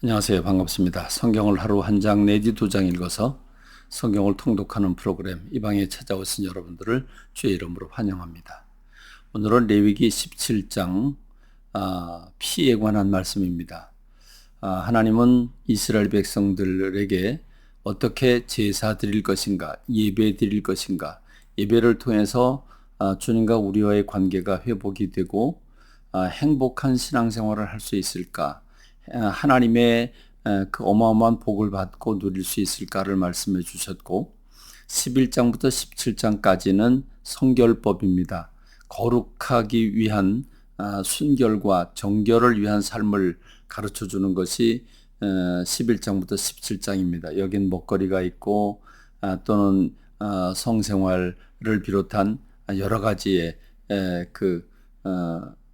안녕하세요. 반갑습니다. 성경을 하루 한 장 내지 두 장 읽어서 성경을 통독하는 프로그램 이 방에 찾아오신 여러분들을 주의 이름으로 환영합니다. 오늘은 레위기 17장 피에 관한 말씀입니다. 하나님은 이스라엘 백성들에게 어떻게 제사 드릴 것인가, 예배 드릴 것인가, 예배를 통해서 주님과 우리와의 관계가 회복이 되고 행복한 신앙생활을 할 수 있을까, 하나님의 그 어마어마한 복을 받고 누릴 수 있을까를 말씀해 주셨고, 11장부터 17장까지는 성결법입니다. 거룩하기 위한 순결과 정결을 위한 삶을 가르쳐 주는 것이 11장부터 17장입니다. 여긴 먹거리가 있고 또는 성생활을 비롯한 여러 가지의 그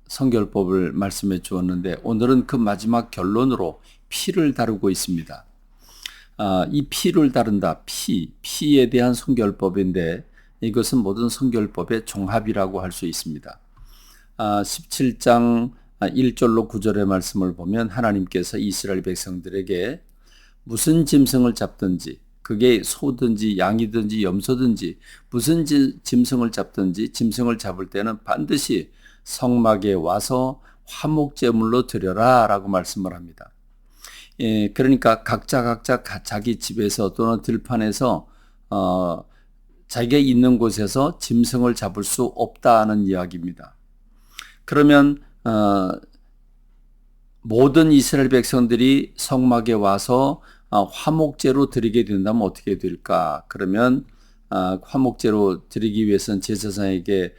성결법을 말씀해 주었는데, 오늘은 그 마지막 결론으로 피를 다루고 있습니다. 이 피를 다룬다. 피에 대한 성결법인데, 이것은 모든 성결법의 종합이라고 할 수 있습니다. 17장 1절로 9절의 말씀을 보면 하나님께서 이스라엘 백성들에게 무슨 짐승을 잡든지, 그게 소든지 양이든지 염소든지 무슨 짐승을 잡든지 짐승을 잡을 때는 반드시 성막에 와서 화목제물로 드려라 라고 말씀을 합니다. 그러니까 각자 자기 집에서 또는 들판에서 자기가 있는 곳에서 짐승을 잡을 수 없다는 이야기입니다. 그러면 모든 이스라엘 백성들이 성막에 와서 화목제로 드리게 된다면 어떻게 될까? 그러면 화목제로 드리기 위해서는 제사장에게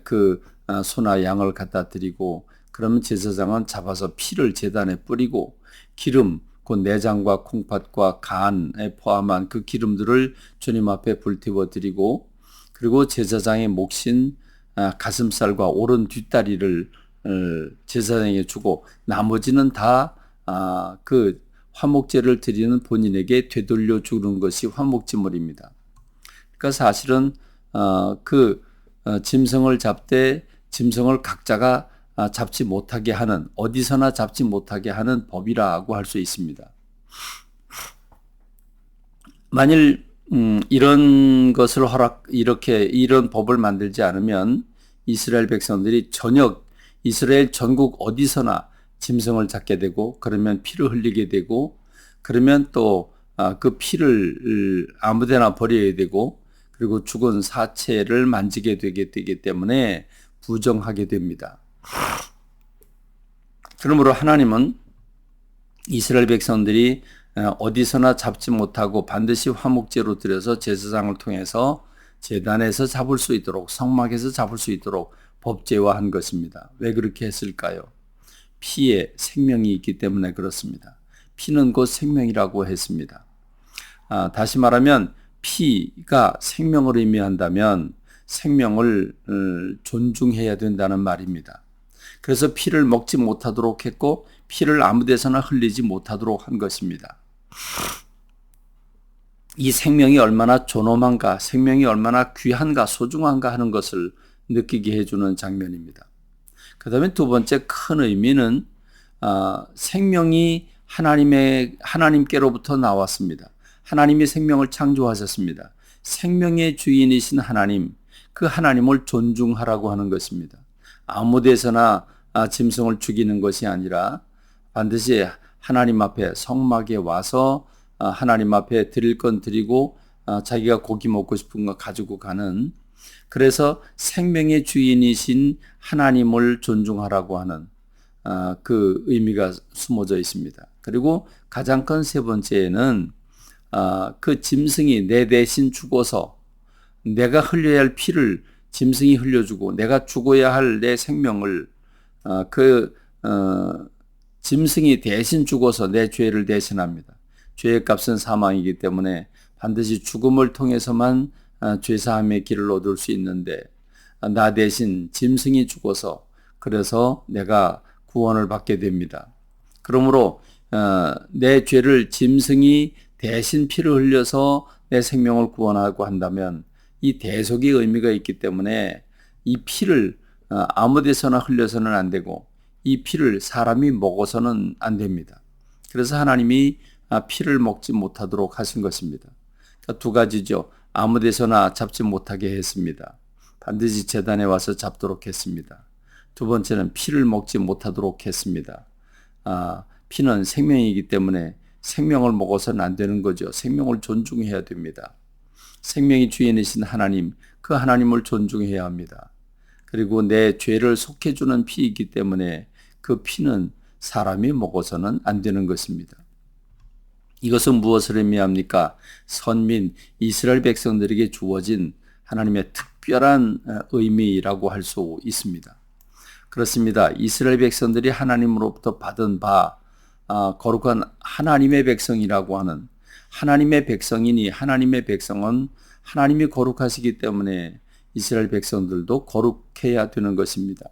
그 소나 양을 갖다 드리고, 그러면 제사장은 잡아서 피를 제단에 뿌리고 기름, 곧 내장과 콩팥과 간에 포함한 그 기름들을 주님 앞에 불태워 드리고, 그리고 제사장의 몫인 가슴살과 오른 뒷다리를 제사장에게 주고, 나머지는 다 그 화목제를 드리는 본인에게 되돌려 주는 것이 화목제물입니다. 그러니까 사실은 짐승을 잡되 짐승을 각자가 잡지 못하게 하는, 어디서나 잡지 못하게 하는 법이라고 할 수 있습니다. 만일 이런 것을 이런 법을 만들지 않으면 이스라엘 백성들이 이스라엘 전국 어디서나 짐승을 잡게 되고, 그러면 피를 흘리게 되고, 그러면 또 그 피를 아무데나 버려야 되고, 그리고 죽은 사체를 만지게 되기 때문에 부정하게 됩니다. 그러므로 하나님은 이스라엘 백성들이 어디서나 잡지 못하고 반드시 화목제로 드려서 제사장을 통해서 제단에서 잡을 수 있도록, 성막에서 잡을 수 있도록 법제화한 것입니다. 왜 그렇게 했을까요? 피에 생명이 있기 때문에 그렇습니다. 피는 곧 생명이라고 했습니다. 다시 말하면 피가 생명을 의미한다면 생명을 존중해야 된다는 말입니다. 그래서 피를 먹지 못하도록 했고, 피를 아무 데서나 흘리지 못하도록 한 것입니다. 이 생명이 얼마나 존엄한가, 생명이 얼마나 귀한가, 소중한가 하는 것을 느끼게 해주는 장면입니다. 그 다음에 두 번째 큰 의미는 생명이 하나님께로부터 나왔습니다. 하나님이 생명을 창조하셨습니다. 생명의 주인이신 하나님, 그 하나님을 존중하라고 하는 것입니다. 아무 데서나 짐승을 죽이는 것이 아니라 반드시 하나님 앞에 성막에 와서 하나님 앞에 드릴 건 드리고 자기가 고기 먹고 싶은 거 가지고 가는, 그래서 생명의 주인이신 하나님을 존중하라고 하는 그 의미가 숨어져 있습니다. 그리고 가장 큰 세 번째는 그 짐승이 내 대신 죽어서, 내가 흘려야 할 피를 짐승이 흘려주고 내가 죽어야 할 내 생명을 짐승이 대신 죽어서 내 죄를 대신합니다. 죄의 값은 사망이기 때문에 반드시 죽음을 통해서만 죄사함의 길을 얻을 수 있는데, 나 대신 짐승이 죽어서 그래서 내가 구원을 받게 됩니다. 그러므로 내 죄를 짐승이 대신 피를 흘려서 내 생명을 구원하고 한다면 이 대속의 의미가 있기 때문에 이 피를 아무 데서나 흘려서는 안 되고 이 피를 사람이 먹어서는 안 됩니다. 그래서 하나님이 피를 먹지 못하도록 하신 것입니다. 그러니까 두 가지죠. 아무 데서나 잡지 못하게 했습니다. 반드시 제단에 와서 잡도록 했습니다. 두 번째는 피를 먹지 못하도록 했습니다. 피는 생명이기 때문에 생명을 먹어서는 안 되는 거죠. 생명을 존중해야 됩니다. 생명의 주인이신 하나님, 그 하나님을 존중해야 합니다. 그리고 내 죄를 속해주는 피이기 때문에 그 피는 사람이 먹어서는 안 되는 것입니다. 이것은 무엇을 의미합니까? 선민 이스라엘 백성들에게 주어진 하나님의 특별한 의미라고 할 수 있습니다. 그렇습니다. 이스라엘 백성들이 하나님으로부터 받은 바 거룩한 하나님의 백성이라고 하는 하나님의 백성이니 하나님의 백성은 하나님이 거룩하시기 때문에 이스라엘 백성들도 거룩해야 되는 것입니다.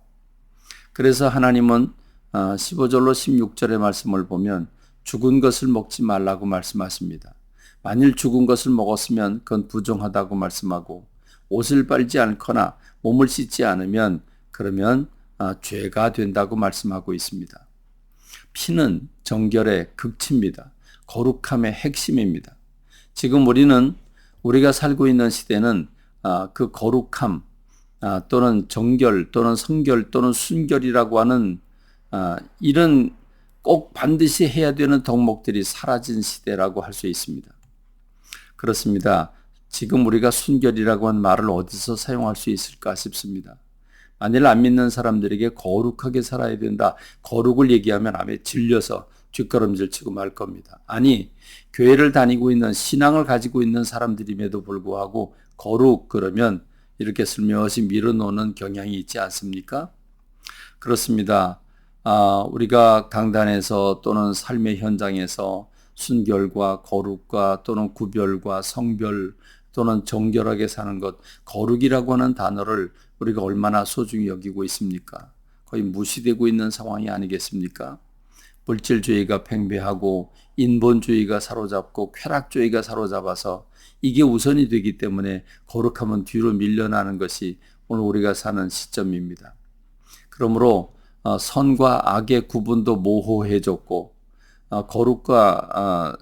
그래서 하나님은 15절로 16절의 말씀을 보면 죽은 것을 먹지 말라고 말씀하십니다. 만일 죽은 것을 먹었으면 그건 부정하다고 말씀하고 옷을 빨지 않거나 몸을 씻지 않으면 그러면 죄가 된다고 말씀하고 있습니다. 피는 정결의 극치입니다. 거룩함의 핵심입니다. 지금 우리가 살고 있는 시대는 그 거룩함 또는 정결 또는 성결 또는 순결이라고 하는 이런 꼭 반드시 해야 되는 덕목들이 사라진 시대라고 할 수 있습니다. 그렇습니다. 지금 우리가 순결이라고 한 말을 어디서 사용할 수 있을까 싶습니다. 만일 안 믿는 사람들에게 거룩하게 살아야 된다. 거룩을 얘기하면 아마 질려서 뒷걸음질 치고 말 겁니다. 아니, 교회를 다니고 있는 신앙을 가지고 있는 사람들임에도 불구하고 거룩 그러면 이렇게 슬며시 밀어놓는 경향이 있지 않습니까? 그렇습니다. 우리가 강단에서 또는 삶의 현장에서 순결과 거룩과 또는 구별과 성별 또는 정결하게 사는 것, 거룩이라고 하는 단어를 우리가 얼마나 소중히 여기고 있습니까? 거의 무시되고 있는 상황이 아니겠습니까? 물질주의가 팽배하고 인본주의가 사로잡고 쾌락주의가 사로잡아서 이게 우선이 되기 때문에 거룩함은 뒤로 밀려나는 것이 오늘 우리가 사는 시점입니다. 그러므로 선과 악의 구분도 모호해졌고 거룩과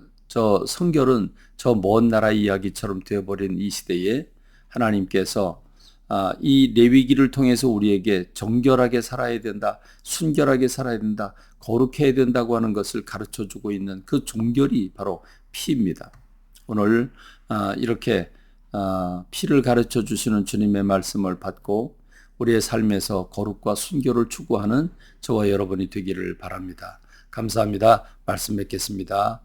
성결은 저 먼 나라 이야기처럼 되어버린 이 시대에 하나님께서 이 레위기를 통해서 우리에게 정결하게 살아야 된다, 순결하게 살아야 된다, 거룩해야 된다고 하는 것을 가르쳐주고 있는 그 종결이 바로 피입니다. 오늘 이렇게 피를 가르쳐 주시는 주님의 말씀을 받고 우리의 삶에서 거룩과 순결을 추구하는 저와 여러분이 되기를 바랍니다. 감사합니다. 말씀 맺겠습니다.